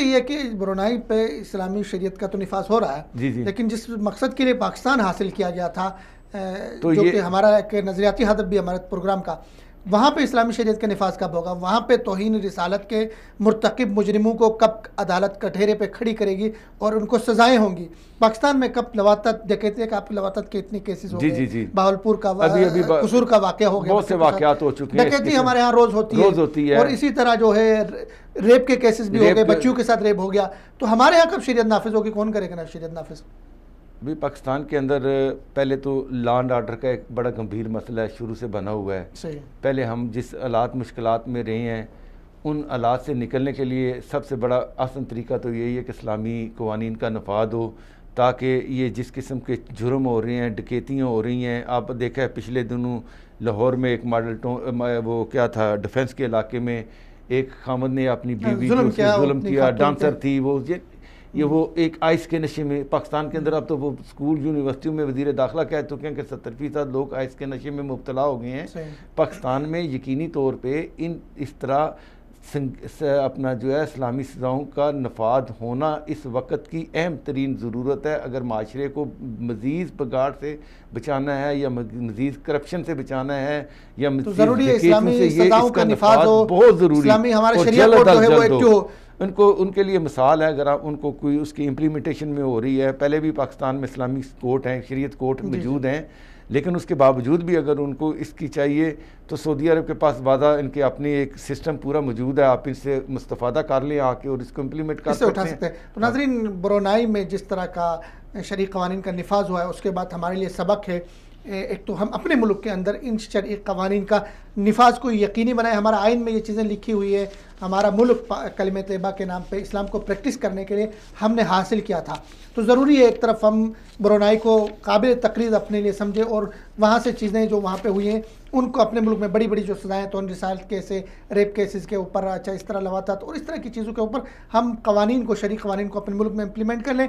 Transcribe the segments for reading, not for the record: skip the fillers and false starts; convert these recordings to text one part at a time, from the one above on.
یہ کہ برونائی پہ اسلامی شریعت کا تو نفاذ ہو رہا ہے لیکن جس مقصد کے لیے پاکستان حاصل کیا گیا تھا جو کہ ہمارا ایک نظریاتی ہدف بھی ہمارے پروگرام کا، وہاں پہ اسلامی شریعت کا نفاذ کب ہوگا؟ وہاں پہ توہین رسالت کے مرتکب مجرموں کو کب عدالت کٹہرے پہ کھڑی کرے گی اور ان کو سزائیں ہوں گی؟ پاکستان میں کب لواطت ڈکیتی کا لواطت کے اتنے کیسز ہو گئے، بہاولپور کا قصور کا واقعہ ہو گیا، بہت سے واقعات ہو چکے ہیں، ڈکیتی ہمارے ہاں روز ہوتی ہے اور اسی طرح جو ہے ریپ کے کیسز بھی ہو گئے، بچیوں کے ساتھ ریپ ہو گیا. تو ہمارے ہاں کب شریعت نافذ ہوگی؟ کون کرے گا نا شریعت نافذ؟ بھی پاکستان کے اندر پہلے تو لا اینڈ آرڈر کا ایک بڑا گمبھیر مسئلہ ہے، شروع سے بنا ہوا ہے. پہلے ہم جس حالات مشکلات میں رہے ہیں ان حالات سے نکلنے کے لیے سب سے بڑا آسان طریقہ تو یہی ہے کہ اسلامی قوانین کا نفاذ ہو، تاکہ یہ جس قسم کے جرم ہو رہے ہیں، ڈکیتیاں ہو رہی ہیں. آپ دیکھا ہے پچھلے دنوں لاہور میں ایک ماڈل وہ کیا تھا، ڈیفنس کے علاقے میں ایک خامد نے اپنی بیوی ظلم کیا، ڈانسر تھی وہ ایک آئس کے نشے میں. پاکستان کے اندر اب تو وہ اسکول یونیورسٹیوں میں وزیر داخلہ کہہ چکے ہیں کہ 70% لوگ آئس کے نشے میں مبتلا ہو گئے ہیں. پاکستان میں یقینی طور پہ اس طرح اپنا جو ہے اسلامی سزاؤں کا نفاذ ہونا اس وقت کی اہم ترین ضرورت ہے. اگر معاشرے کو مزید بگاڑ سے بچانا ہے یا مزید کرپشن سے بچانا ہے یا ضروری ہے اسلامی سزاؤں کا نفاذ ہو، بہت ضروری، اسلامی ہمارے شریعت کوڈ جو ہے وہ ایکٹیو ہو. ان کے لیے مثال ہے، اگر ان کو کوئی اس کی امپلیمنٹیشن میں ہو رہی ہے. پہلے بھی پاکستان میں اسلامی کورٹ ہیں، شریعت کورٹ موجود ہیں، لیکن اس کے باوجود بھی اگر ان کو اس کی چاہیے تو سعودی عرب کے پاس وعدہ ان کے اپنی ایک سسٹم پورا موجود ہے. آپ ان سے مستفادہ کر لیں آ کے اور اس کو امپلیمنٹ کر سکتے ہیں. تو ناظرین، برونائی میں جس طرح کا شرعی قوانین کا نفاذ ہوا ہے اس کے بعد ہمارے لیے سبق ہے ایک تو ہم اپنے ملک کے اندر ان شرعی قوانین کا نفاذ کو یقینی بنائیں. ہمارا آئین میں یہ چیزیں لکھی ہوئی ہے. ہمارا ملک کلمہ طیبہ کے نام پہ اسلام کو پریکٹس کرنے کے لیے ہم نے حاصل کیا تھا. تو ضروری ہے ایک طرف ہم برونائی کو قابل تقلید اپنے لیے سمجھیں اور وہاں سے چیزیں جو وہاں پہ ہوئی ہیں ان کو اپنے ملک میں بڑی بڑی جو سزائیں توہین رسالت کیسے، ریپ کیسز کے اوپر، اچھا اس طرح لواطت اور اس طرح کی چیزوں کے اوپر ہم قوانین کو، شرعی قوانین کو اپنے ملک میں امپلیمنٹ کر لیں،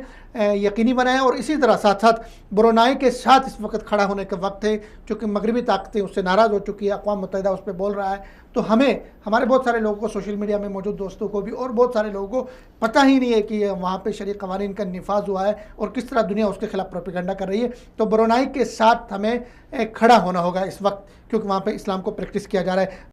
یقینی بنائیں. اور اسی طرح ساتھ ساتھ برونائی کے ساتھ اس وقت کھڑا ہونے کا وقت ہے، چونکہ مغربی طاقتیں اس سے ناراض ہو چکی ہے، اقوام متحدہ اس پہ بول رہا ہے. تو ہمارے بہت سارے لوگوں کو، سوشل میڈیا میں موجود دوستوں کو بھی اور بہت سارے لوگوں کو پتہ ہی نہیں ہے کہ وہاں پہ شرعی قوانین کا نفاذ ہوا ہے اور کس طرح دنیا اس کے خلاف پروپیگنڈا کر رہی ہے. تو برونائی کے ساتھ ہمیں کھڑا ہونا ہوگا اس وقت، کیونکہ وہاں پہ اسلام کو پریکٹس کیا جا رہا ہے.